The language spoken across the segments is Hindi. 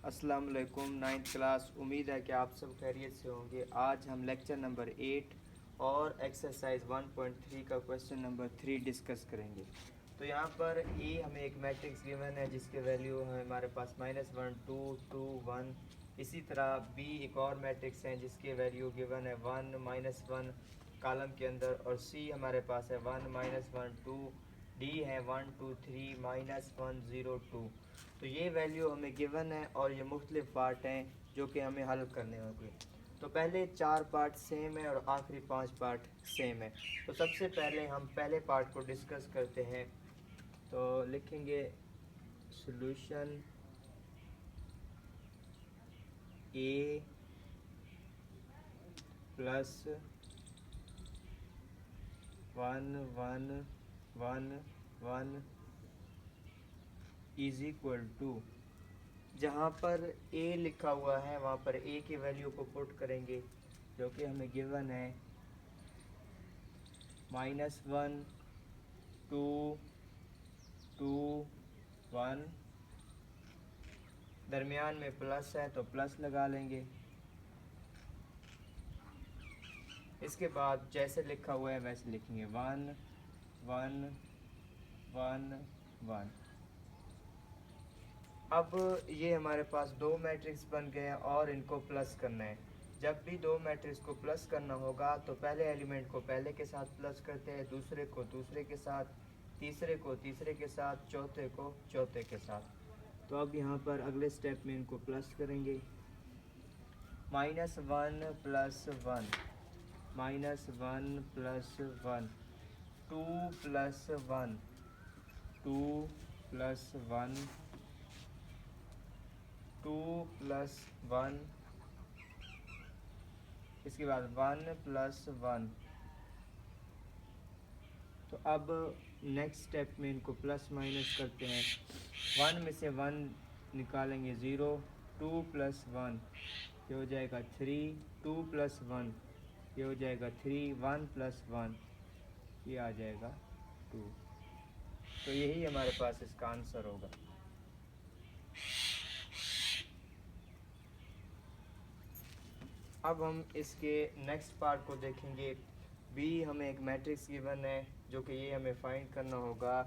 अस्सलाम वालेकुम। नाइन्थ क्लास, उम्मीद है कि आप सब खैरियत से होंगे। आज हम लेक्चर नंबर 8 और एक्सरसाइज 1.3 का क्वेश्चन नंबर 3 डिस्कस करेंगे। तो यहाँ पर ए हमें एक मैट्रिक्स गिवन है जिसके वैल्यू है हमारे पास -1 2 2 1। इसी तरह बी एक और मैट्रिक्स है जिसके वैल्यू गिवन है 1 -1 कॉलम के अंदर, और सी हमारे पास है 1 -1 2, डी है 1 2 3 -1 0 2। तो ये वैल्यू हमें गिवन है और ये मुख्तलिफ पार्ट हैं जो कि हमें हल करने होंगे। तो पहले 4 पार्ट सेम है और आखिरी 5 पार्ट सेम है। तो सबसे पहले हम पहले पार्ट को डिस्कस करते हैं। तो लिखेंगे solution A plus 1 1 1 1 is equal to, जहाँ पर ए लिखा हुआ है वहाँ पर ए की वैल्यू को पुट करेंगे जो कि हमें गिवन है -1 2 2 1। दरमियान में प्लस है तो प्लस लगा लेंगे। इसके बाद जैसे लिखा हुआ है वैसे लिखेंगे 1 1 1 1। अब ये हमारे पास दो मैट्रिक्स बन गए हैं और इनको प्लस करना है। जब भी दो मैट्रिक्स को प्लस करना होगा तो पहले एलिमेंट को पहले के साथ प्लस करते हैं, दूसरे को दूसरे के साथ, तीसरे को तीसरे के साथ, चौथे को चौथे के साथ। तो अब यहाँ पर अगले स्टेप में इनको प्लस करेंगे। -1 + 1 -1 + 1 2 + 1 2 + 1 2 + 1। इसके बाद 1 + 1। तो अब नेक्स्ट स्टेप में इनको प्लस माइनस करते हैं। 1 में से 1 निकालेंगे 0, 2 + 1 ये हो जाएगा 3, 2 + 1 ये हो जाएगा 3, 1 + 1 ये आ जाएगा 2। तो यही हमारे पास इसका आंसर होगा। अब हम इसके नेक्स्ट पार्ट को देखेंगे। बी हमें एक मैट्रिक्स गिवन है जो कि ये हमें फाइंड करना होगा।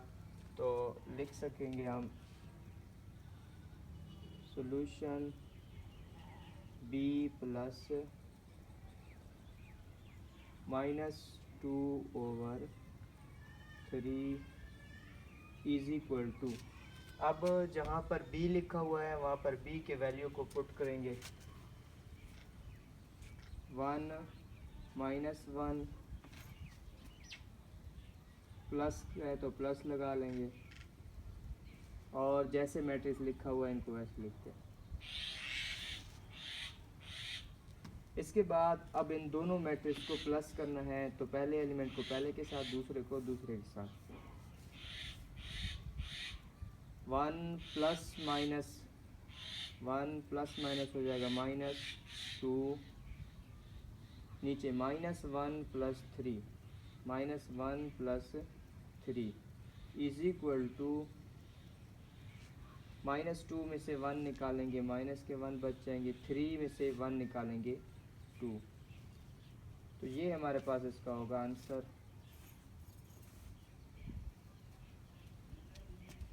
तो लिख सकेंगे हम solution B plus -2/3 is equal to. अब जहाँ पर बी लिखा हुआ है वहाँ पर बी के वैल्यू को पुट करेंगे। 1 -1 प्लस है तो प्लस लगा लेंगे, और जैसे मैट्रिक्स लिखा हुआ है इनको वैसे लिखते हैं। इसके बाद अब इन दोनों मैट्रिक्स को प्लस करना है तो पहले एलिमेंट को पहले के साथ, दूसरे को दूसरे के साथ। 1 प्लस माइनस हो जाएगा -2, नीचे -1 + 3 -1 + 3 इज इक्वल टू, -2 में से 1 निकालेंगे माइनस के 1 बच जाएंगे, 3 में से 1 निकालेंगे 2। तो ये हमारे पास इसका होगा आंसर।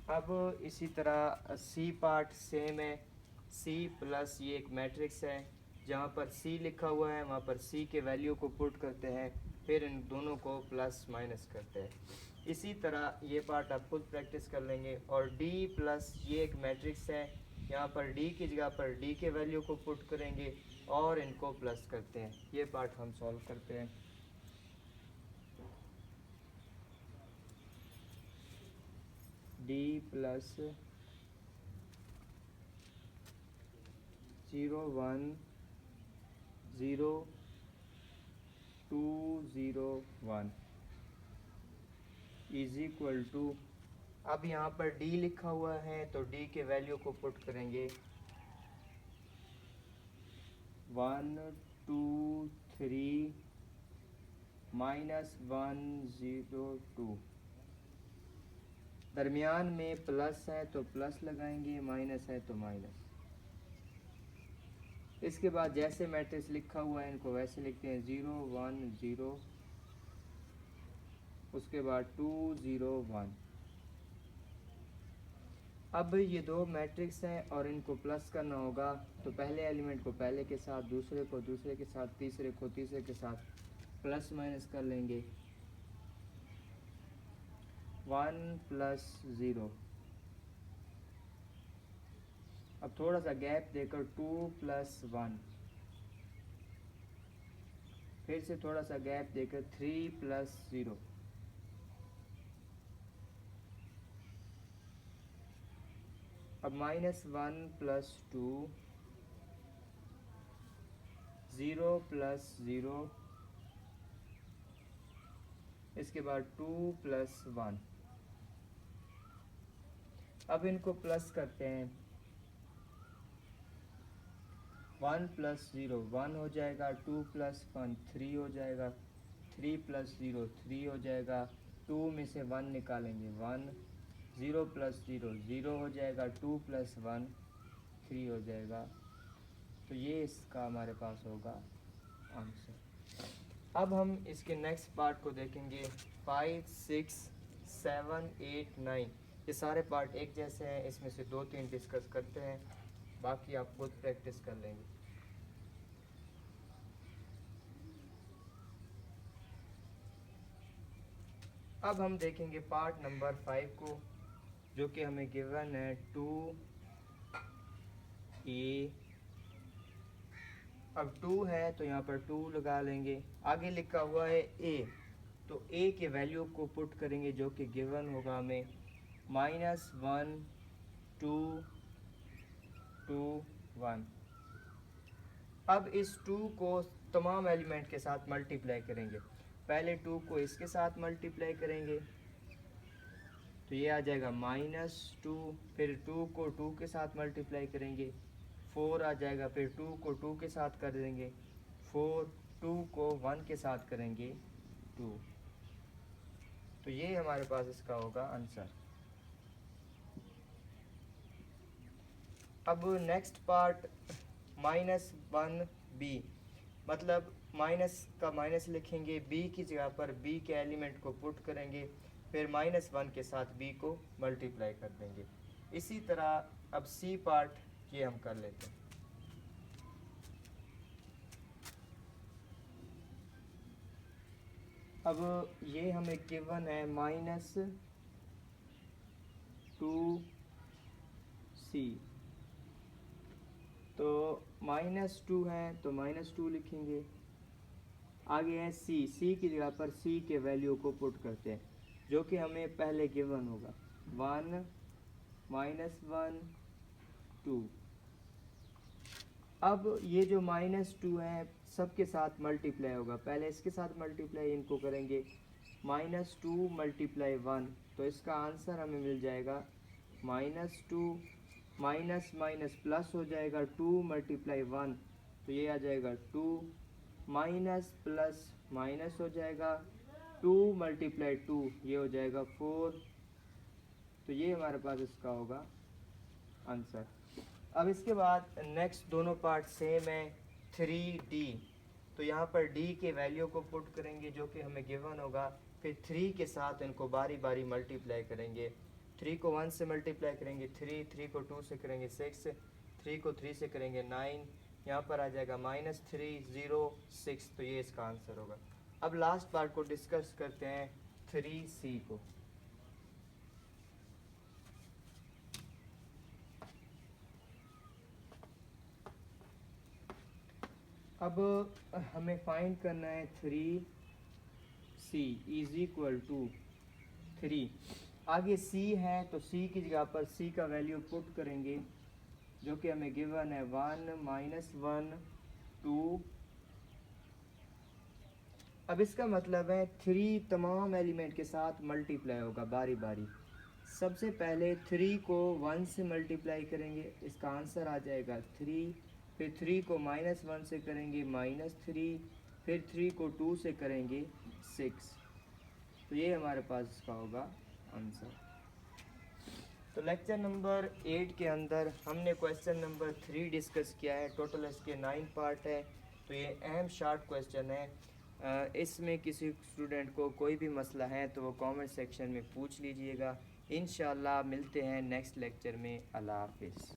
अब इसी तरह सी पार्ट सेम है। सी प्लस ये एक मैट्रिक्स है, जहाँ पर सी लिखा हुआ है वहाँ पर सी के वैल्यू को पुट करते हैं, फिर इन दोनों को प्लस माइनस करते हैं। इसी तरह ये पार्ट आप खुद प्रैक्टिस कर लेंगे। और डी प्लस ये एक मैट्रिक्स है, यहाँ पर डी की जगह पर डी के वैल्यू को पुट करेंगे और इनको प्लस करते हैं। ये पार्ट हम सॉल्व करते हैं। D plus 0 1 0 2 0 1 is equal to, अब यहाँ पर डी लिखा हुआ है तो डी के वैल्यू को पुट करेंगे। 1 2 3 -1 0 2। दरमियान में प्लस है तो प्लस लगाएंगे, माइनस है तो माइनस। इसके बाद जैसे मैट्रिक्स लिखा हुआ है इनको वैसे लिखते हैं 0 1 0, उसके बाद 2 0 1। अब ये दो मैट्रिक्स हैं और इनको प्लस करना होगा, तो पहले एलिमेंट को पहले के साथ, दूसरे को दूसरे के साथ, तीसरे को तीसरे के साथ प्लस माइनस कर लेंगे। 1 प्लस 0, अब थोड़ा सा गैप देकर 2 प्लस 1, फिर से थोड़ा सा गैप देकर 3 प्लस 0, अब -1 प्लस 2, 0 प्लस 0, इसके बाद 2 प्लस 1। अब इनको प्लस करते हैं। 1 प्लस 0 1 हो जाएगा, 2 प्लस 1 3 हो जाएगा, 3 प्लस 0 3 हो जाएगा, 2 में से 1 निकालेंगे 1, 0 प्लस 0 0 हो जाएगा, 2 प्लस 1 3 हो जाएगा। तो ये इसका हमारे पास होगा आंसर। अब हम इसके नेक्स्ट पार्ट को देखेंगे। 5 6 7 8 9, ये सारे पार्ट एक जैसे हैं, इसमें से 2-3 डिस्कस करते हैं, बाकी आप खुद प्रैक्टिस कर लेंगे। अब हम देखेंगे पार्ट नंबर 5 को, जो कि हमें गिवन है 2a। अब 2 है तो यहाँ पर 2 लगा लेंगे, आगे लिखा हुआ है a, तो a के वैल्यू को पुट करेंगे जो कि गिवन होगा हमें -1 2 2 1। अब इस 2 को तमाम एलिमेंट के साथ मल्टीप्लाई करेंगे। पहले 2 को इसके साथ मल्टीप्लाई करेंगे तो ये आ जाएगा -2, फिर 2 को 2 के साथ मल्टीप्लाई करेंगे 4 आ जाएगा, फिर 2 को 2 के साथ कर देंगे 4, 2 को 1 के साथ करेंगे 2। तो ये हमारे पास इसका होगा आंसर। अब नेक्स्ट पार्ट -1b, मतलब माइनस का माइनस लिखेंगे, b की जगह पर b के एलिमेंट को पुट करेंगे, फिर -1 के साथ b को मल्टीप्लाई कर देंगे। इसी तरह अब c पार्ट ये हम कर लेते हैं। अब ये हमें गिवन है -2c, तो -2 है तो -2 लिखेंगे। आगे है c की जगह पर c के वैल्यू को पुट करते हैं जो कि हमें पहले गिवन होगा 1 -1 2। अब ये जो -2 है सबके साथ मल्टीप्लाई होगा, पहले इसके साथ मल्टीप्लाई इनको करेंगे -2 × 1, तो इसका आंसर हमें मिल जाएगा -2 माइनस माइनस प्लस हो जाएगा 2 × 1, तो ये आ जाएगा 2, माइनस प्लस माइनस हो जाएगा 2 × 2, ये हो जाएगा 4। तो ये हमारे पास इसका होगा आंसर। अब इसके बाद नेक्स्ट दोनों पार्ट सेम है। 3d, तो यहाँ पर d के वैल्यू को पुट करेंगे जो कि हमें गिवन होगा, फिर 3 के साथ इनको बारी बारी मल्टीप्लाई करेंगे। 3 को 1 से मल्टीप्लाई करेंगे 3 को 2 से करेंगे 6, 3 को 3 से करेंगे 9, यहाँ पर आ जाएगा -3 0 6, तो ये इसका आंसर होगा। अब लास्ट पार्ट को डिस्कस करते हैं 3c को। अब हमें फाइंड करना है 3c = 3। आगे c है तो c की जगह पर c का वैल्यू पुट करेंगे जो कि हमें गिवन है 1 -1 2। अब इसका मतलब है 3 तमाम एलिमेंट के साथ मल्टीप्लाई होगा बारी बारी। सबसे पहले 3 को 1 से मल्टीप्लाई करेंगे, इसका आंसर आ जाएगा 3, फिर 3 को -1 से करेंगे -3, फिर 3 को 2 से करेंगे 6, तो ये हमारे पास इसका होगा आंसर। तो लेक्चर नंबर 8 के अंदर हमने क्वेश्चन नंबर 3 डिस्कस किया है। टोटल इसके 9 पार्ट है। तो ये अहम शार्ट क्वेश्चन है। इसमें किसी स्टूडेंट को कोई भी मसला है तो वो कमेंट सेक्शन में पूछ लीजिएगा। इंशाल्लाह मिलते हैं नेक्स्ट लेक्चर में। अल्लाह हाफिज़।